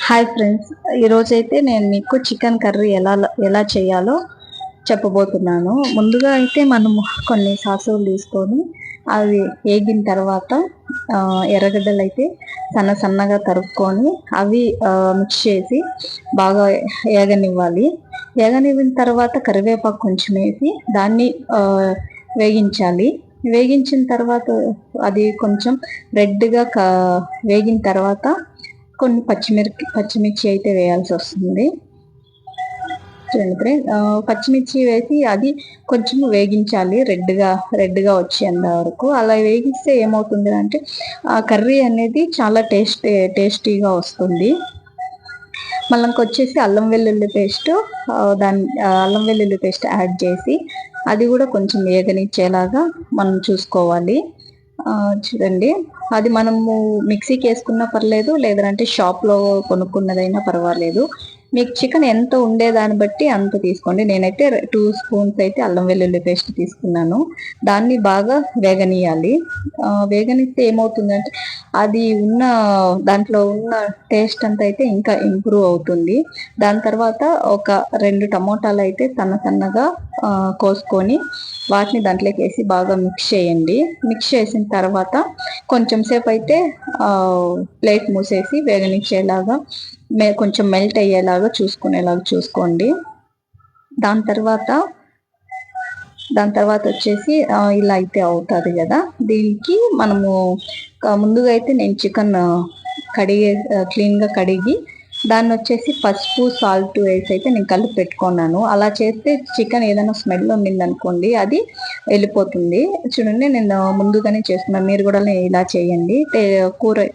Hi friends, ఈరోజైతే నేను మీకు చికెన్ కర్రీ ఎలా చేయాలో చెప్పబోతున్నాను. ముందుగా అయితే మనము కొన్ని సాసులు తీసుకొని అవి వేగిన తర్వాత ఎర్రగడ్డలు అయితే సన్నగా తరుక్కొని అవి మిక్స్ చేసి బాగా ఏగనివ్వాలి. ఏగనివ్విన తర్వాత కరివేపాకు కొంచెం వేసి దాన్ని వేగించాలి. వేగించిన తర్వాత అది కొంచెం రెడ్గా వేగిన తర్వాత కొన్ని పచ్చిమిర్చి అయితే వేయాల్సి వస్తుంది. చూడండి, పచ్చిమిర్చి వేసి అది కొంచెం వేగించాలి రెడ్గా వచ్చేంత వరకు. అలా వేగిస్తే ఏమవుతుంది అంటే ఆ కర్రీ అనేది చాలా టేస్టీగా వస్తుంది. మళ్ళీ వచ్చేసి అల్లం వెల్లుల్లి పేస్ట్ అల్లం వెల్లుల్లి పేస్ట్ యాడ్ చేసి అది కూడా కొంచెం వేగనిచ్చేలాగా మనం చూసుకోవాలి. చూడండి, అది మనము మిక్సీకి వేసుకున్నా పర్లేదు, లేదంటే షాప్లో కొనుక్కున్నదైనా పర్వాలేదు. మీకు చికెన్ ఎంత ఉండేదాన్ని బట్టి అంత తీసుకోండి. నేనైతే 2 స్పూన్స్ అయితే అల్లం వెల్లుల్లి పేస్ట్ తీసుకున్నాను. దాన్ని బాగా వేగనీయాలి. వేగనిస్తే ఏమవుతుందంటే అది దాంట్లో ఉన్న టేస్ట్ అంతా అయితే ఇంకా ఇంప్రూవ్ అవుతుంది. దాని తర్వాత ఒక 2 టమోటాలు అయితే సన్నగా కోసుకొని వాటిని దాంట్లోకి వేసి బాగా మిక్స్ చేయండి. మిక్స్ చేసిన తర్వాత కొంచెం సేపు అయితే ప్లేట్ మూసేసి వేగనిచ్చేలాగా కొంచెం మెల్ట్ అయ్యేలాగా చూసుకోండి. దాని తర్వాత వచ్చేసి ఇలా అయితే అవుతుంది కదా. దీనికి మనము ముందుగా అయితే నేను చికెన్ క్లీన్గా కడిగి దాన్ని వచ్చేసి పసుపు సాల్ట్ వేసి అయితే నేను కలిపి పెట్టుకున్నాను. అలా చేస్తే చికెన్ ఏదైనా స్మెల్ ఉండిందనుకోండి అది వెళ్ళిపోతుంది. చూడండి, నేను ముందుగానే చేస్తున్నాను. మీరు కూడా ఇలా చేయండి.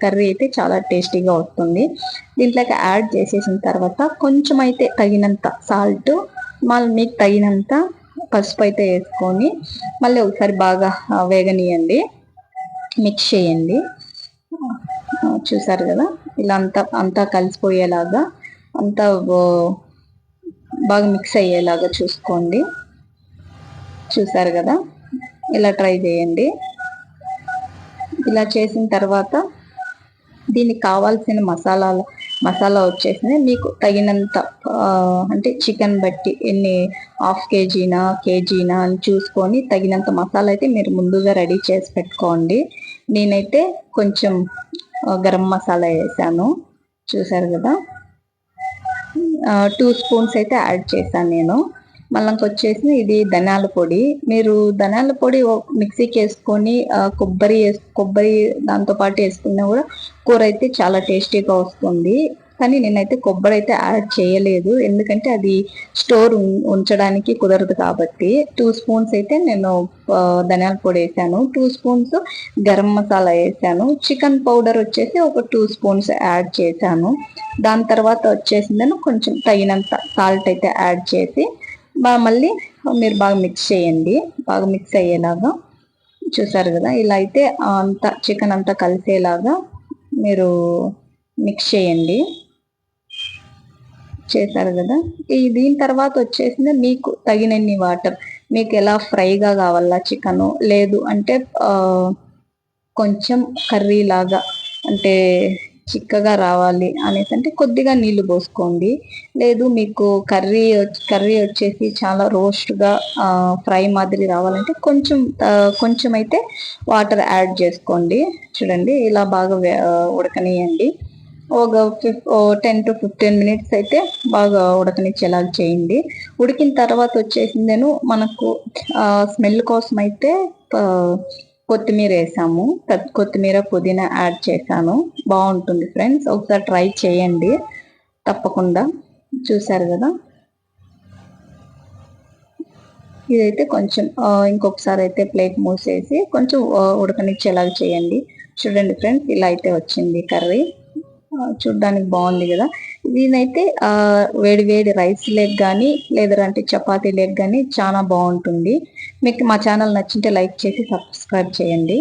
కర్రీ అయితే చాలా టేస్టీగా వస్తుంది. దీంట్లోకి యాడ్ చేసేసిన తర్వాత కొంచెం అయితే తగినంత సాల్ట్, మళ్ళీ మీకు తగినంత పసుపు అయితే వేసుకొని మళ్ళీ ఒకసారి బాగా వేగనీయండి, మిక్స్ చేయండి. చూసారు కదా, ఇలా అంతా కలిసిపోయేలాగా అంతా బాగా మిక్స్ అయ్యేలాగా చూసుకోండి. చూసారు కదా, ఇలా ట్రై చేయండి. ఇలా చేసిన తర్వాత దీనికి కావాల్సిన మసాలా వచ్చేసింది. మీకు తగినంత అంటే చికెన్ బట్టి ఎన్ని హాఫ్ కేజీనా అని చూసుకొని తగినంత మసాలా అయితే మీరు ముందుగా రెడీ చేసి పెట్టుకోండి. నేనైతే కొంచెం గరం మసాలా వేసాను. చూసారు కదా, 2 స్పూన్స్ అయితే యాడ్ చేశాను నేను. మళ్ళీ వచ్చేసి ఇది ధనియాల పొడి. మీరు ధనియాల పొడి మిక్సీకి వేసుకొని కొబ్బరి దాంతో పాటు వేసుకున్నా కూడా కూర అయితే చాలా టేస్టీగా వస్తుంది. కానీ నేనైతే కొబ్బరి అయితే యాడ్ చేయలేదు, ఎందుకంటే అది స్టోర్ ఉంచడానికి కుదరదు కాబట్టి. 2 స్పూన్స్ అయితే నేను ధనియాల పొడి వేసాను, 2 స్పూన్స్ గరం మసాలా వేసాను, చికెన్ పౌడర్ వచ్చేసి ఒక 2 స్పూన్స్ యాడ్ చేశాను. దాని తర్వాత వచ్చేసి నేను కొంచెం తగినంత సాల్ట్ అయితే యాడ్ చేసి మళ్ళీ మీరు బాగా మిక్స్ చేయండి, బాగా మిక్స్ అయ్యేలాగా. చూసారు కదా, ఇలా అయితే చికెన్ అంతా కలిసేలాగా మీరు మిక్స్ చేయండి. చేశారు కదా, దీని తర్వాత వచ్చేసింది మీకు తగినన్ని వాటర్. మీకు ఎలా ఫ్రైగా కావాలా చికెను, లేదు అంటే కొంచెం కర్రీ లాగా అంటే చిక్కగా రావాలి అనేసి అంటే కొద్దిగా నీళ్లు పోసుకోండి. లేదు మీకు కర్రీ వచ్చేసి చాలా రోస్ట్గా ఫ్రై మాదిరి రావాలంటే కొంచెం అయితే వాటర్ యాడ్ చేసుకోండి. చూడండి, ఇలా బాగా ఉడకనియండి. ఒక 10 to 15 మినిట్స్ అయితే బాగా ఉడకనిచ్చేలా చేయండి. ఉడికిన తర్వాత వచ్చేసింది నేను మనకు స్మెల్ కోసం అయితే కొత్తిమీర వేసాము. కొత్తిమీర పుదీనా యాడ్ చేశాను. బాగుంటుంది ఫ్రెండ్స్, ఒకసారి ట్రై చేయండి తప్పకుండా. చూసారు కదా, ఇదైతే కొంచెం ఇంకొకసారి అయితే ప్లేట్ మూసేసి కొంచెం ఉడకనిచ్చేలాగా చేయండి. చూడండి ఫ్రెండ్స్, ఇలా అయితే వచ్చింది కర్రీ. చూడ్డానికి బాగుంది కదా. దీనైతే వేడి రైస్ లేక్ కానీ లేదంటే చపాతీ లేక్ కానీ చాలా బాగుంటుంది. మీకు మా ఛానల్ నచ్చింటే లైక్ చేసి సబ్స్క్రైబ్ చేయండి.